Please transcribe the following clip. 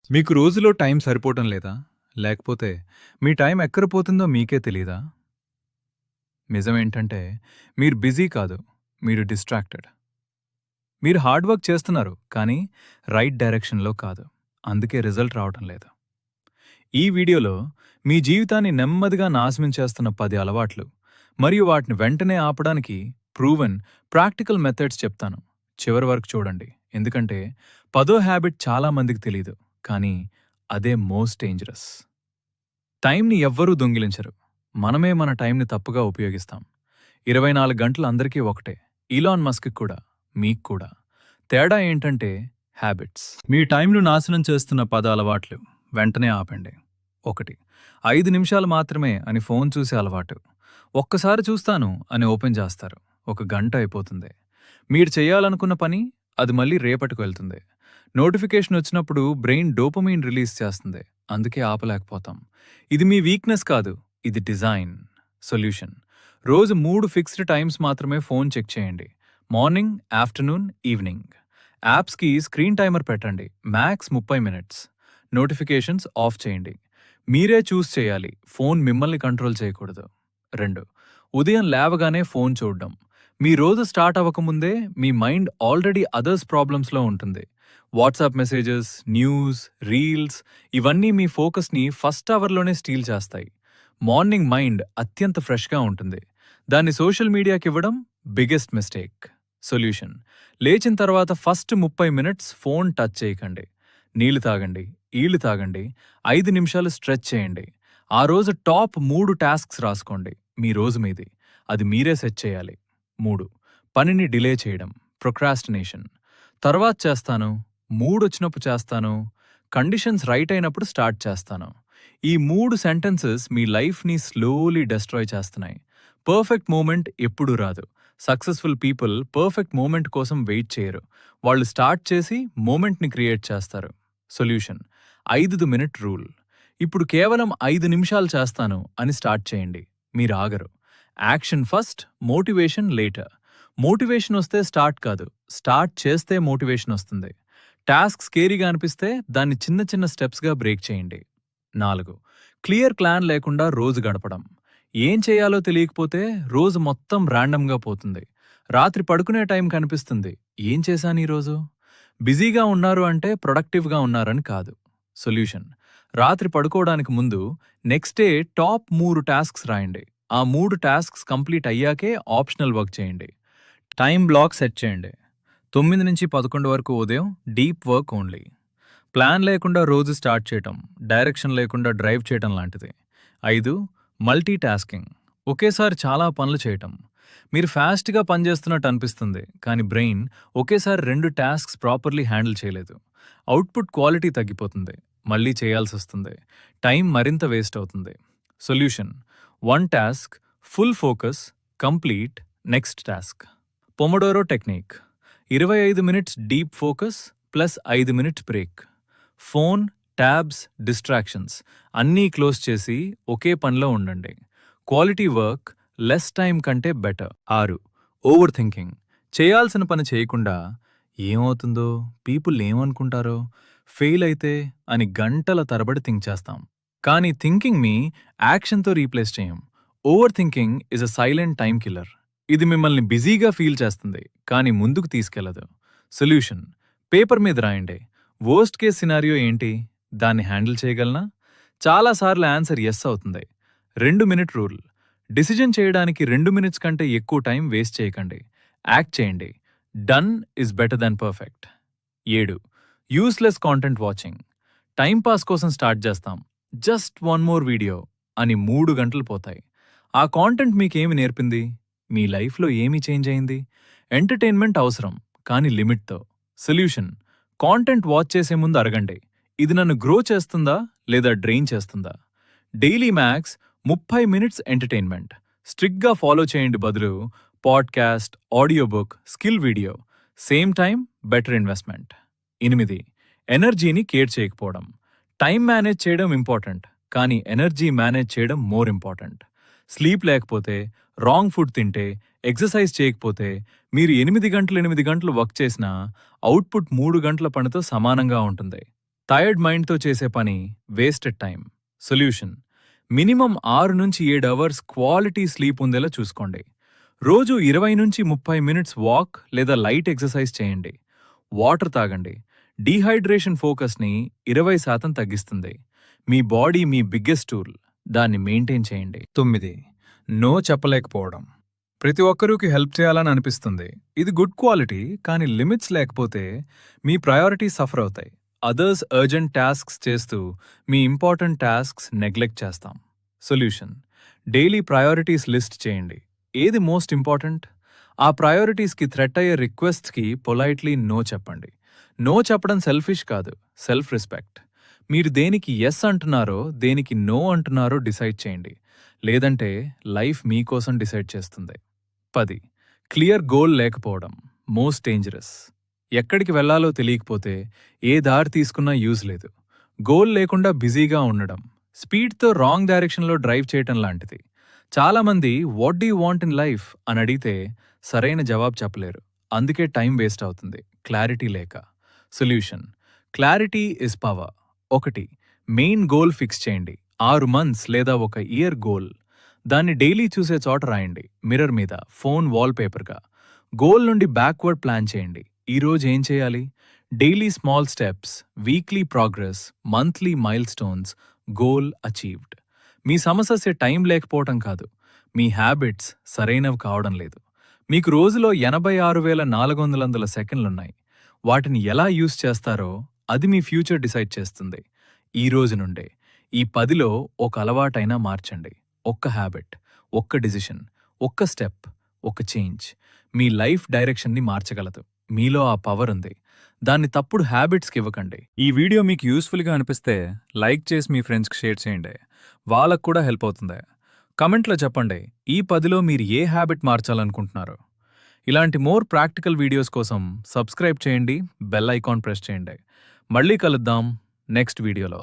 మీకు రోజులో టైం సరిపోవటం లేదా? లేకపోతే మీ టైం ఎక్కడ పోతుందో మీకే తెలీదా? నిజమేంటంటే మీరు బిజీ కాదు. మీరు డిస్ట్రాక్టెడ్. మీరు హార్డ్ వర్క్ చేస్తున్నారు. కానీ రైట్ డైరెక్షన్‌లో కాదు. అందుకే రిజల్ట్ రావటం లేదు. ఈ వీడియోలో మీ జీవితాన్ని నెమ్మదిగా నాశనం చేస్తున్న 10 అలవాట్లు మరియు వాటిని వెంటనే ఆపడానికి ప్రూవెన్ ప్రాక్టికల్ మెథడ్స్ చెప్తాను. చివరి వరకు చూడండి. ఎందుకంటే పదో హ్యాబిట్ చాలా మందికి తెలీదు. కానీ అదే మోస్ట్ డేంజరస్. టైంని ఎవ్వరూ దొంగిలించరు. మనమే మన టైంని తప్పుగా ఉపయోగిస్తాం. 24 గంటలు అందరికీ ఒకటే. ఇలాన్ మస్క్ కూడా, మీకు కూడా. తేడా ఏంటంటే హ్యాబిట్స్. మీ టైంను నాశనం చేస్తున్న 10 అలవాట్లు వెంటనే ఆపండి. 1. 5 నిమిషాలు మాత్రమే అని ఫోన్ చూసే అలవాటు. ఒక్కసారి చూస్తాను అని ఓపెన్ చేస్తారు. 1 గంట అయిపోతుంది. మీరు చేయాలనుకున్న పని అది మళ్ళీ రేపటికి వెళ్తుంది. నోటిఫికేషన్ వచ్చినప్పుడు బ్రెయిన్ డోపమైన్ రిలీజ్ చేస్తుంది. అందుకే ఆపలేకపోతాం. ఇది మీ వీక్నెస్ కాదు, ఇది డిజైన్. సొల్యూషన్: రోజు 3 ఫిక్స్డ్ టైమ్స్ మాత్రమే ఫోన్ చెక్ చేయండి. Morning, afternoon, evening. యాప్స్కి స్క్రీన్ టైమర్ పెట్టండి. Max 30 minutes. నోటిఫికేషన్స్ ఆఫ్ చేయండి. మీరే చూస్ చేయాలి, ఫోన్ మిమ్మల్ని కంట్రోల్ చేయకూడదు. 2. ఉదయం లేవగానే ఫోన్ చూడడం. మీ రోజు స్టార్ట్ అవ్వకముందే మీ మైండ్ ఆల్రెడీ అదర్స్ ప్రాబ్లమ్స్లో ఉంటుంది. వాట్సాప్ మెసేజెస్, న్యూస్, రీల్స్ ఇవన్నీ మీ ఫోకస్ని ఫస్ట్ అవర్లోనే స్టీల్ చేస్తాయి. మార్నింగ్ మైండ్ అత్యంత ఫ్రెష్గా ఉంటుంది. దాన్ని సోషల్ మీడియాకి ఇవ్వడం బిగ్గెస్ట్ మిస్టేక్. సొల్యూషన్: లేచిన తర్వాత ఫస్ట్ 30 మినిట్స్ ఫోన్ టచ్ చేయకండి. నీళ్లు తాగండి, ఈళ్లు తాగండి, 5 నిమిషాలు స్ట్రెచ్ చేయండి. ఆ రోజు టాప్ 3 టాస్క్స్ రాసుకోండి. మీ రోజు మీది, అది మీరే సెట్ చేయాలి. 3. పనిని డిలే చేయడం, ప్రొక్రాస్టినేషన్. తర్వాత చేస్తాను, మూడొచ్చినప్పుడు చేస్తాను, కండిషన్స్ రైట్ అయినప్పుడు స్టార్ట్ చేస్తాను. ఈ 3 సెంటెన్సెస్ మీ లైఫ్ని స్లోలీ డెస్ట్రాయ్ చేస్తున్నాయి. పర్ఫెక్ట్ మూమెంట్ ఎప్పుడూ రాదు. సక్సెస్ఫుల్ పీపుల్ పర్ఫెక్ట్ మూమెంట్ కోసం వెయిట్ చేయరు. వాళ్ళు స్టార్ట్ చేసి మూమెంట్ని క్రియేట్ చేస్తారు. Solution: 5 minute rule. ఇప్పుడు కేవలం 5 నిమిషాలు చేస్తాను అని స్టార్ట్ చేయండి. మీరు ఆగరు. Action first, motivation later. Motivation వస్తే స్టార్ట్ కాదు, స్టార్ట్ చేస్తే మోటివేషన్ వస్తుంది. టాస్క్ స్కేరీగా అనిపిస్తే దాన్ని చిన్న చిన్న స్టెప్స్గా బ్రేక్ చేయండి. 4. క్లియర్ ప్లాన్ లేకుండా రోజు గడపడం. ఏం చేయాలో తెలియకపోతే రోజు మొత్తం ర్యాండమ్గా పోతుంది. రాత్రి పడుకునే టైం కనిపిస్తుంది, ఏం చేశాను ఈరోజు? బిజీగా ఉన్నారు అంటే ప్రొడక్టివ్గా ఉన్నారని కాదు. సొల్యూషన్: రాత్రి పడుకోవడానికి ముందు నెక్స్ట్ డే టాప్ 3 టాస్క్స్ రాయండి. ఆ 3 టాస్క్స్ కంప్లీట్ అయ్యాకే ఆప్షనల్ వర్క్ చేయండి. టైం బ్లాక్ సెట్ చేయండి. 9 నుంచి 11 వరకు ఉదయం డీప్ వర్క్ ఓన్లీ. ప్లాన్ లేకుండా రోజు స్టార్ట్ చేయటం, డైరెక్షన్ లేకుండా డ్రైవ్ చేయటం లాంటిది. 5. Multi tasking. ఒకేసారి చాలా పనులు చేయటం. మీరు ఫాస్ట్గా పనిచేస్తున్నట్టు అనిపిస్తుంది, కానీ బ్రెయిన్ ఒకేసారి 2 టాస్క్స్ ప్రాపర్లీ హ్యాండిల్ చేయలేదు. అవుట్పుట్ క్వాలిటీ తగ్గిపోతుంది, మళ్ళీ చేయాల్సి వస్తుంది, టైం మరింత వేస్ట్ అవుతుంది. Solution: 1 task, full focus, complete, next task. Pomodoro technique. 25 minutes deep focus plus 5 minutes break. Phone, tabs, distractions అన్నీ క్లోజ్ చేసి ఒకే పనిలో ఉండండి. క్వాలిటీ వర్క్ లెస్ టైం కంటే బెటర్. 6. Over thinking. చేయాల్సిన పని చేయకుండా ఏమవుతుందో, పీపుల్ ఏమనుకుంటారో, ఫెయిల్ అయితే అని గంటల తరబడి థింక్ చేస్తాం. కానీ థింకింగ్ని యాక్షన్తో రీప్లేస్ చేయం. Over thinking is a silent time killer. ఇది మిమ్మల్ని బిజీగా ఫీల్ చేస్తుంది, కానీ ముందుకు తీసుకెళ్లదు. సొల్యూషన్: పేపర్ మీద రాయండి. వర్స్ట్ కేస్ సినారియో ఏంటి, దాన్ని హ్యాండిల్ చేయగలనా? చాలాసార్లు ఆన్సర్ ఎస్ అవుతుంది. 2 మినిట్ రూల్. డిసిజన్ చేయడానికి 2 మినిట్స్ కంటే ఎక్కువ టైం వేస్ట్ చేయకండి. యాక్ట్ చేయండి. Done is better than perfect. 7. Useless content watching. Timepass కోసం స్టార్ట్ చేస్తాం, జస్ట్ 1 మోర్ వీడియో అని 3 గంటలు పోతాయి. ఆ కాంటెంట్ మీకేమి నేర్పింది? మీ లైఫ్లో ఏమి చేంజ్ అయింది? ఎంటర్టైన్మెంట్ అవసరం, కానీ లిమిట్తో. సొల్యూషన్: కాంటెంట్ వాచ్ చేసే ముందు అడగండి, ఇది నన్ను గ్రో చేస్తుందా లేదా డ్రెయిన్ చేస్తుందా? Daily max 30 minutes entertainment. స్ట్రిక్ట్గా ఫాలో చేయండి. బదులు podcast, audio book, skill video. Same time, better investment. 8. ఎనర్జీని కేర్ చేయకపోవడం. టైం మేనేజ్ చేయడం ఇంపార్టెంట్, కానీ ఎనర్జీ మేనేజ్ చేయడం మోర్ ఇంపార్టెంట్. స్లీప్ లేకపోతే, రాంగ్ ఫుడ్ తింటే, ఎక్సర్సైజ్ చేయకపోతే మీరు 8 గంటలు వర్క్ చేసినా అవుట్పుట్ 3 గంటల పనితో సమానంగా ఉంటుంది. టైర్డ్ మైండ్తో చేసే పని వేస్టెడ్ టైం. సొల్యూషన్: మినిమం 6 నుంచి 7 అవర్స్ క్వాలిటీ స్లీప్ ఉండేలా చూసుకోండి. రోజు 20 నుంచి 30 మినిట్స్ వాక్ లేదా లైట్ ఎక్సర్సైజ్ చేయండి. వాటర్ తాగండి. డీహైడ్రేషన్ ఫోకస్ని 20% తగ్గిస్తుంది. మీ బాడీ మీ బిగ్గెస్ట్ టూల్. దాన్ని మెయింటైన్ చేయండి. 9. నో చెప్పలేకపోవడం. ప్రతి ఒక్కరికి హెల్ప్ చేయాలని అనిపిస్తుంది. ఇది గుడ్ క్వాలిటీ, కానీ లిమిట్స్ లేకపోతే మీ ప్రయారిటీస్ సఫర్ అవుతాయి. అదర్స్ అర్జెంట్ టాస్క్స్ చేస్తూ మీ ఇంపార్టెంట్ టాస్క్స్ నెగ్లెక్ట్ చేస్తాం. సొల్యూషన్: డైలీ ప్రయారిటీస్ లిస్ట్ చేయండి. ఏది మోస్ట్ ఇంపార్టెంట్? ఆ ప్రయారిటీస్కి థ్రెట్ అయ్యే రిక్వెస్ట్కి పొలైట్లీ నో చెప్పండి. నో చెప్పడం సెల్ఫిష్ కాదు, సెల్ఫ్ రెస్పెక్ట్. మీరు దేనికి ఎస్ అంటున్నారో, దేనికి నో అంటున్నారో డిసైడ్ చేయండి. లేదంటే లైఫ్ మీకోసం డిసైడ్ చేస్తుంది. 10. క్లియర్ గోల్ లేకపోవడం మోస్ట్ డేంజరస్. ఎక్కడికి వెళ్లాలో తెలియకపోతే ఏ దారి తీసుకున్నా యూజ్ లేదు. గోల్ లేకుండా బిజీగా ఉండడం స్పీడ్తో రాంగ్ డైరెక్షన్లో డ్రైవ్ చేయటం లాంటిది. చాలామంది what do you want in life అని అడిగితే సరైన జవాబు చెప్పలేరు. అందుకే టైం వేస్ట్ అవుతుంది, క్లారిటీ లేక. Solution: clarity is power. 1. Main goal fix చేయండి. 6 మంత్స్ లేదా 1 ఇయర్ గోల్. దాన్ని డైలీ చూసే చోట రాయండి, మిర్రర్ మీద, ఫోన్ వాల్పేపర్గా. గోల్ నుండి బ్యాక్వర్డ్ ప్లాన్ చేయండి. ఈరోజు ఏం చేయాలి? Daily small steps, weekly progress, monthly milestones, goal achieved. మీ సమస్య టైం లేకపోవటం కాదు, మీ హ్యాబిట్స్ సరైనవి కావడం లేదు. మీకు రోజులో 86,400 సెకండ్లున్నాయి. వాటిని ఎలా యూజ్ చేస్తారో అది మీ ఫ్యూచర్ డిసైడ్ చేస్తుంది. ఈ రోజు నుండే ఈ 10లో ఒక అలవాటైనా మార్చండి. ఒక్క హ్యాబిట్, ఒక్క డిసిషన్, ఒక్క స్టెప్, ఒక్క చేంజ్ మీ లైఫ్ డైరెక్షన్ని మార్చగలదు. మీలో ఆ పవర్ ఉంది. దాన్ని తప్పుడు హ్యాబిట్స్కి ఇవ్వకండి. ఈ వీడియో మీకు యూస్ఫుల్గా అనిపిస్తే లైక్ చేసి మీ ఫ్రెండ్స్కి షేర్ చేయండి. వాళ్ళకు కూడా హెల్ప్ అవుతుంది. కమెంట్లో చెప్పండి, ఈ 10లో మీరు ఏ హ్యాబిట్ మార్చాలనుకుంటున్నారు. ఇలాంటి మోర్ ప్రాక్టికల్ వీడియోస్ కోసం సబ్స్క్రైబ్ చేయండి, బెల్ ఐకాన్ ప్రెస్ చేయండి. మళ్ళీ కలుద్దాం నెక్స్ట్ వీడియోలో.